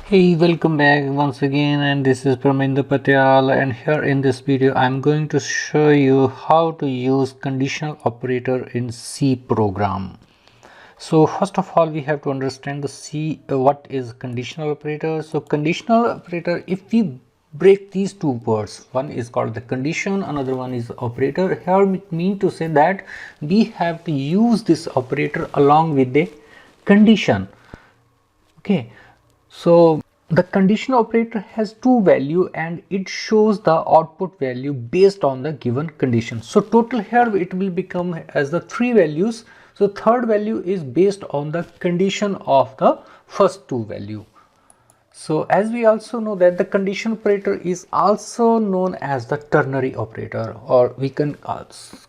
Hey, welcome back once again, and this is Parminder Patel, and here in this video I'm going to show you how to use conditional operator in C program. So first of all we have to understand the C what is conditional operator. So conditional operator, if we break these two words, one is called the condition, another one is operator. Here it means to say that we have to use this operator along with the condition. Okay, so the conditional operator has two value and it shows the output value based on the given condition. So total here it will become as the three values. So third value is based on the condition of the first two value. So as we also know that the condition operator is also known as the ternary operator, or we can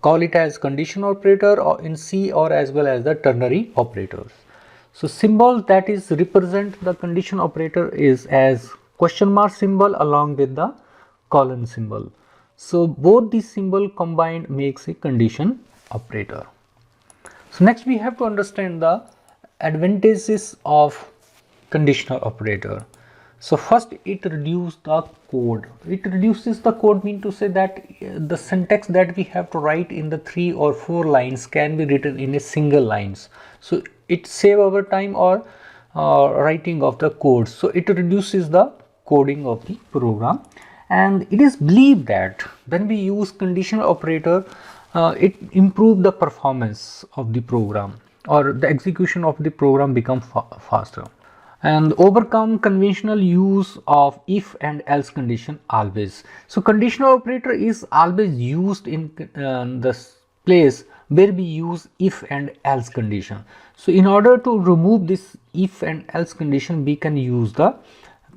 call it as condition operator or in C, or as well as the ternary operators. So symbol that is represent the condition operator is as question mark symbol along with the colon symbol. So both these symbol combined makes a condition operator. So next we have to understand the advantages of conditional operator. So first it reduces the code. It reduces the code mean to say that the syntax that we have to write in the 3 or 4 lines can be written in a single lines. So it save our time or writing of the code. So it reduces the coding of the program, and it is believed that when we use conditional operator it improve the performance of the program, or the execution of the program become faster, and overcome conventional use of if and else condition always. So conditional operator is always used in the place where we use if and else condition. So in order to remove this if and else condition, we can use the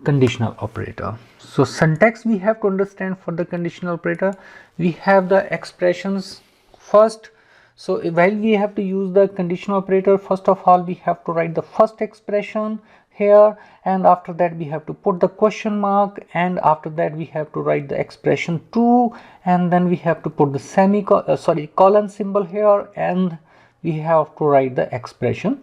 conditional operator. So syntax we have to understand for the conditional operator. We have the expressions first. So while we have to use the conditional operator, first of all we have to write the first expression here, and after that we have to put the question mark, and after that we have to write the expression 2, and then we have to put the colon symbol here, and we have to write the expression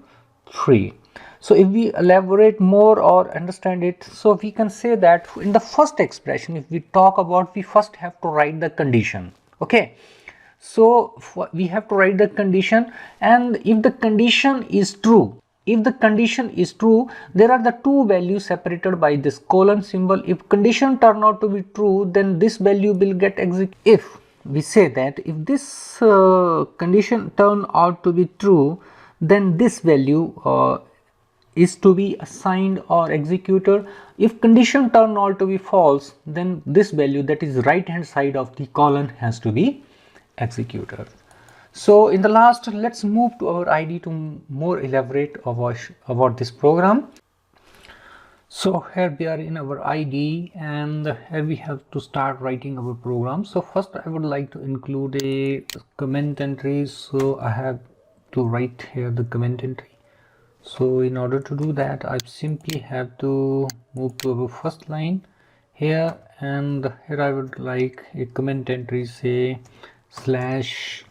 3. So if we elaborate more or understand it, so we can say that in the first expression, if we talk about, we first have to write the condition. Okay, so we have to write the condition, and if the condition is true, there are the two values separated by this colon symbol. If condition turn out to be true, then this value will get executed. If we say that if this condition turn out to be true, then this value is to be assigned or executed. If condition turn out to be false, then this value, that is right hand side of the colon, has to be executed. So in the last, let's move to our IDE to more elaborate about this program. So here we are in our IDE, and here we have to start writing our program. So first I would like to include a comment entry. So I have to write here the comment entry. So in order to do that, I simply have to move to our first line here, and here I would like a comment entry, say /*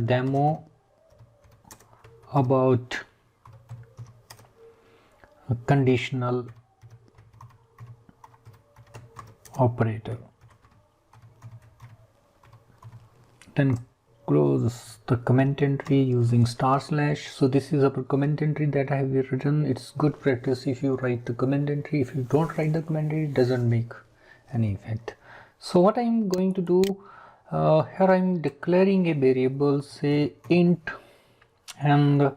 demo about a conditional operator. Then close the comment entry using //. So this is a comment entry that I have written. It's good practice if you write the comment entry. If you don't write the comment entry, it doesn't make any effect. So what I'm going to do here, I'm declaring a variable, say int, and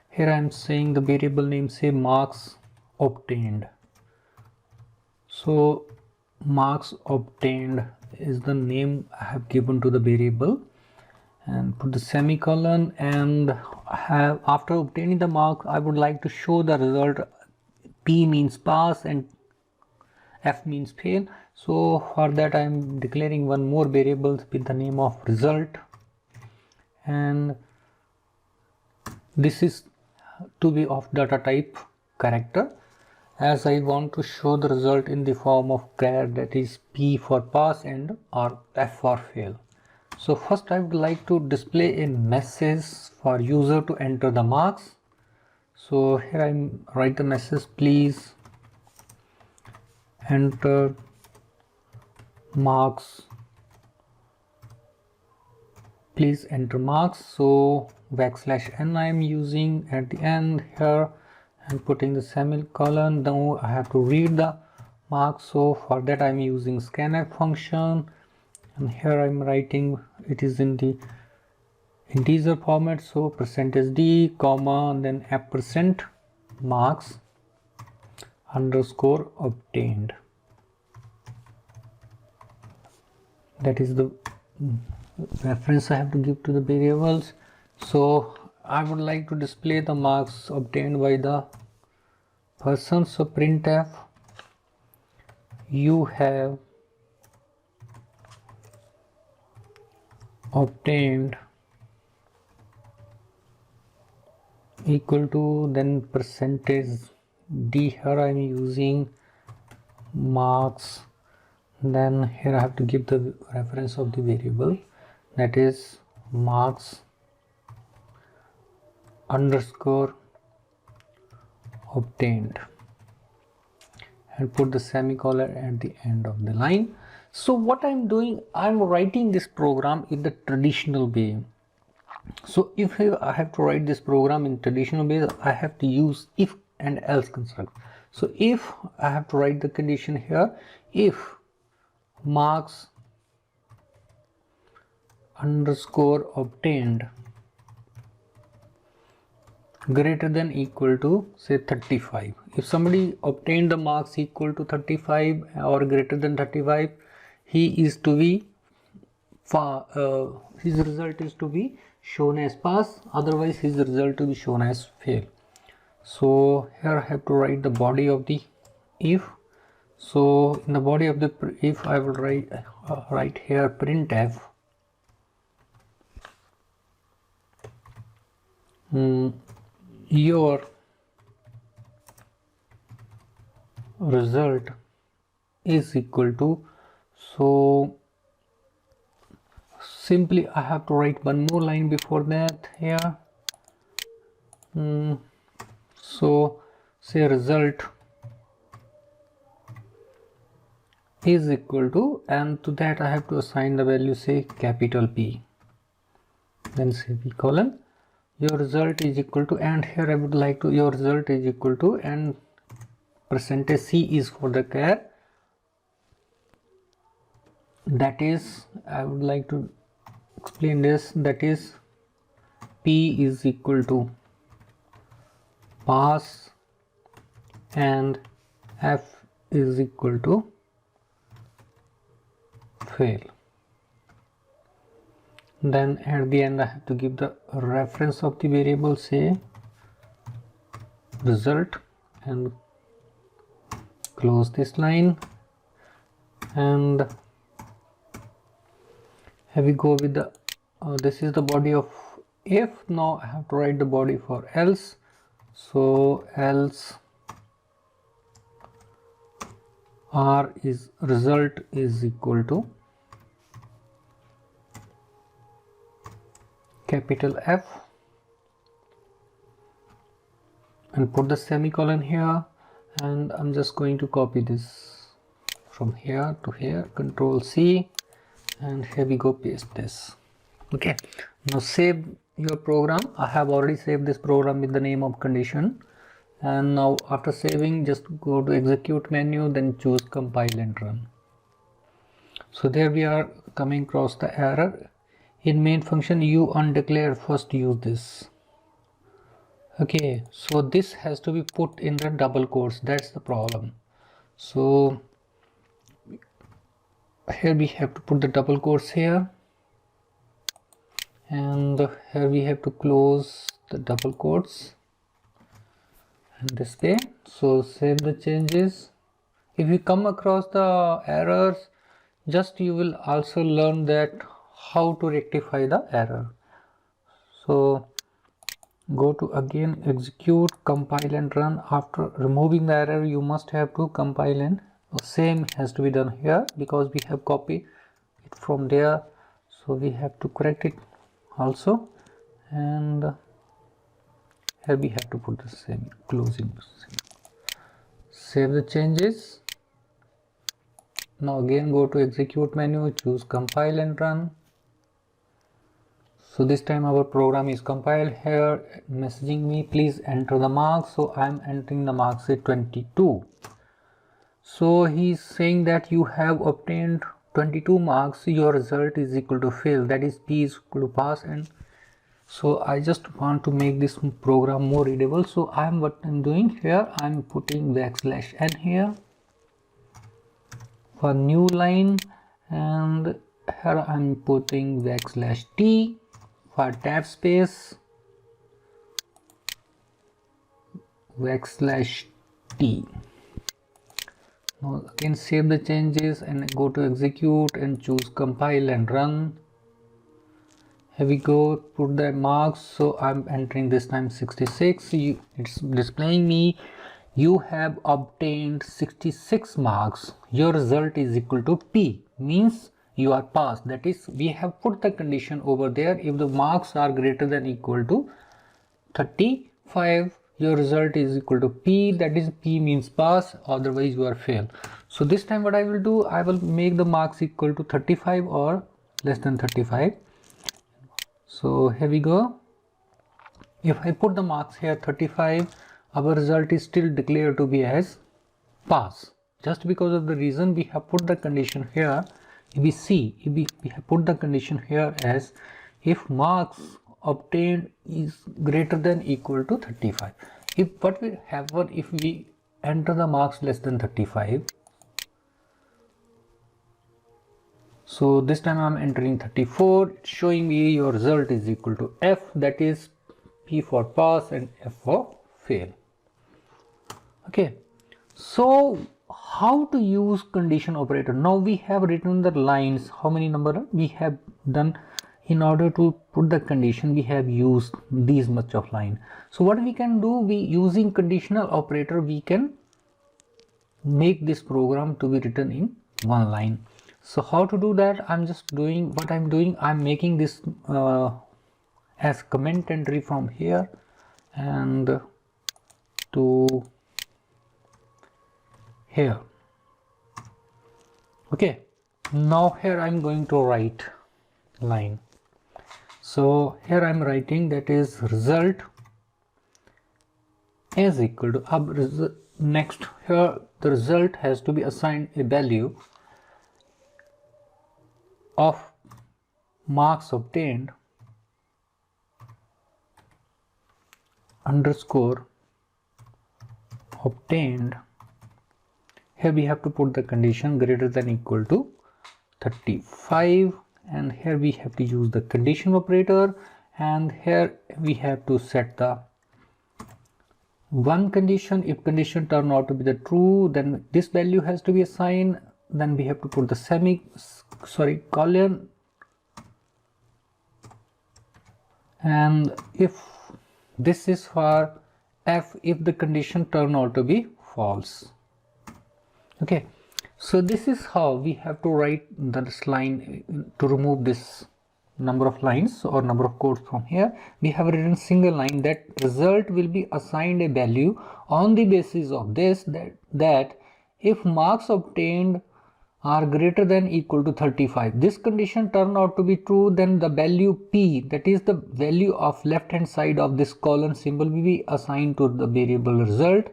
here I'm saying the variable name, say marks obtained. So marks obtained is the name I have given to the variable, and put the semicolon, and have, after obtaining the mark, I would like to show the result. P means pass and F means fail. So for that I am declaring one more variable with the name of result, and this is to be of data type character, as I want to show the result in the form of char, that is P for pass and or F for fail. So first I would like to display a message for user to enter the marks. So here I write the message, please enter marks, please enter marks. So \n I am using at the end here and putting the semicolon. Now I have to read the marks, so for that I am using scanf function, and here I am writing it is in the integer format, so %d comma and then %, marks underscore obtained. That is the reference I have to give to the variables. So I would like to display the marks obtained by the person, so printf you have obtained equal to then %d, here I am using marks, then here I have to give the reference of the variable, that is marks underscore obtained, and put the semicolon at the end of the line. So what I'm doing, I'm writing this program in the traditional way. So if I have to write this program in traditional way, I have to use if and else construct. So if I have to write the condition here, if marks underscore obtained greater than equal to say 35, if somebody obtained the marks equal to 35 or greater than 35, he is to be his result is to be shown as pass, otherwise his result to be shown as fail. So here I have to write the body of the if. So in the body of the if I will write here printf your result is equal to, so simply I have to write one more line before that here. So say result is equal to, and to that I have to assign the value say capital P, then say p colon your result is equal to, and here I would like to your result is equal to, and %c is for the char, that is I would like to explain this, that is P is equal to pass and F is equal to fail. Then at the end I have to give the reference of the variable, say result, and close this line, and here we go with the this is the body of if. Now I have to write the body for else, so else R is result is equal to capital F, and put the semicolon here, and I'm just going to copy this from here to here, Control C, and here we go, paste this. Okay, now save your program. I have already saved this program with the name of condition, and now after saving just go to execute menu, then choose compile and run. So there we are coming across the error in main function you undeclared, first use this. Okay, so this has to be put in the double quotes, that's the problem. So here we have to put the double quotes here, and here we have to close the double quotes and this way. So save the changes. If you come across the errors, just you will also learn that how to rectify the error. So go to again execute, compile and run. After removing the error you must have to compile, and same has to be done here because we have copied it from there, so we have to correct it also. And here we have to put the same closing. Save the changes. Now again go to execute menu, choose compile and run. So this time our program is compiled. Here messaging me please enter the marks, so I am entering the marks at 22. So he's saying that you have obtained 22 marks, your result is equal to fail, that is P is equal to pass. And so I just want to make this program more readable, so what I'm doing here, I'm putting \n here for new line, and here I'm putting \t for tab space, \t. Now again save the changes and go to execute and choose compile and run. Here we go, put the marks, so I'm entering this time 66. It's displaying me you have obtained 66 marks, your result is equal to P, means you are passed. That is, we have put the condition over there, if the marks are greater than equal to 35, your result is equal to P, that is P means pass, otherwise you are fail. So this time what I will do, I will make the marks equal to 35 or less than 35. So here we go. If I put the marks here 35, our result is still declared to be as pass, just because of the reason we have put the condition here. If we have put the condition here as if marks obtained is greater than equal to 35. If what will happen if we enter the marks less than 35? So this time I'm entering 34, it's showing me your result is equal to F, that is P for pass and F for fail. Okay, so how to use condition operator? Now we have written the lines, how many number we have done. In order to put the condition, we have used these much of line. So what we can do, we using conditional operator, we can make this program to be written in one line. So how to do that? I'm just doing what I'm doing. I'm making this as comment entry from here and to here. Okay, now here I'm going to write line. So here I'm writing that is result is equal to next here the result has to be assigned a value of marks obtained underscore obtained. Here we have to put the condition greater than equal to 35, and here we have to use the condition operator, and here we have to set the one condition. If condition turn out to be the true, then this value has to be assigned. Then we have to put the colon, and if this is for F, if the condition turn out to be false. Okay, so this is how we have to write this line. To remove this number of lines or number of codes from here, we have written single line that result will be assigned a value on the basis of this, that if marks obtained are greater than equal to 35, this condition turn out to be true, then the value P, that is the value of left hand side of this colon symbol, will be assigned to the variable result.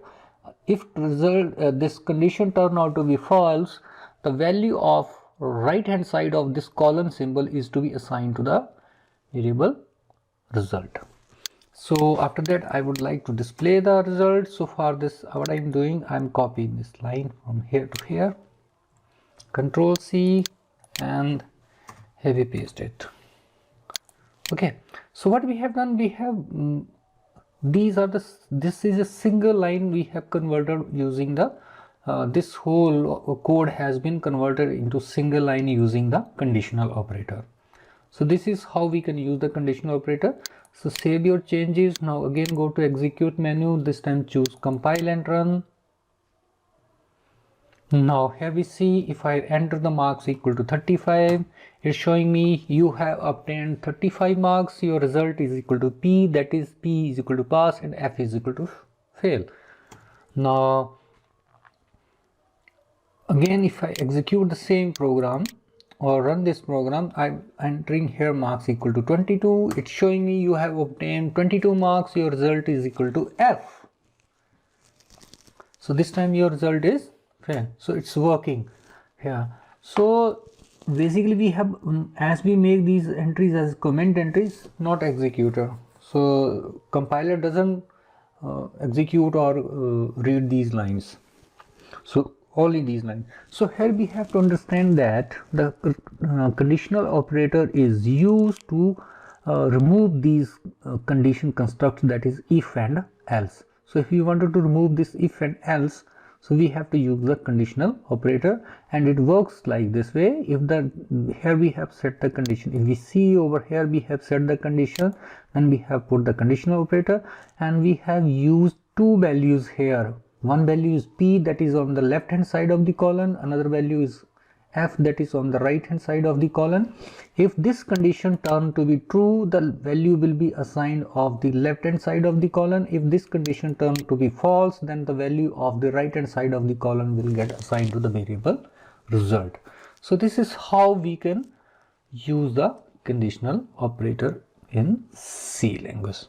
If this condition turn out to be false, the value of right hand side of this colon symbol is to be assigned to the variable result. So after that I would like to display the result. So for this, what I am doing, I am copying this line from here to here, Control C, and here we paste it. Okay, so what we have done, we have this is a single line we have converted using the this whole code has been converted into single line using the conditional operator. So this is how we can use the conditional operator. So save your changes. Now again go to execute menu, this time choose compile and run. Now here we see if I enter the marks equal to 35, it's showing me you have obtained 35 marks, your result is equal to P, that is P is equal to pass and F is equal to fail. Now again, if I execute the same program or run this program, I'm entering here marks equal to 22. It's showing me you have obtained 22 marks, your result is equal to F. So this time your result is fail. So it's working here. So basically we have, as we make these entries as comment entries, not executor. So compiler doesn't execute or read these lines. So only these lines. So here we have to understand that the conditional operator is used to remove these condition constructs, that is if and else. So if you wanted to remove this if and else, so we have to use the conditional operator, and it works like this way. If the here we have set the condition, if we see over here we have set the condition, then we have put the conditional operator, and we have used two values here. One value is P, that is on the left hand side of the column, another value is F, that is on the right hand side of the column. If this condition turn to be true, the value will be assigned of the left hand side of the column. If this condition turn to be false, then the value of the right hand side of the column will get assigned to the variable result. So this is how we can use the conditional operator in C language.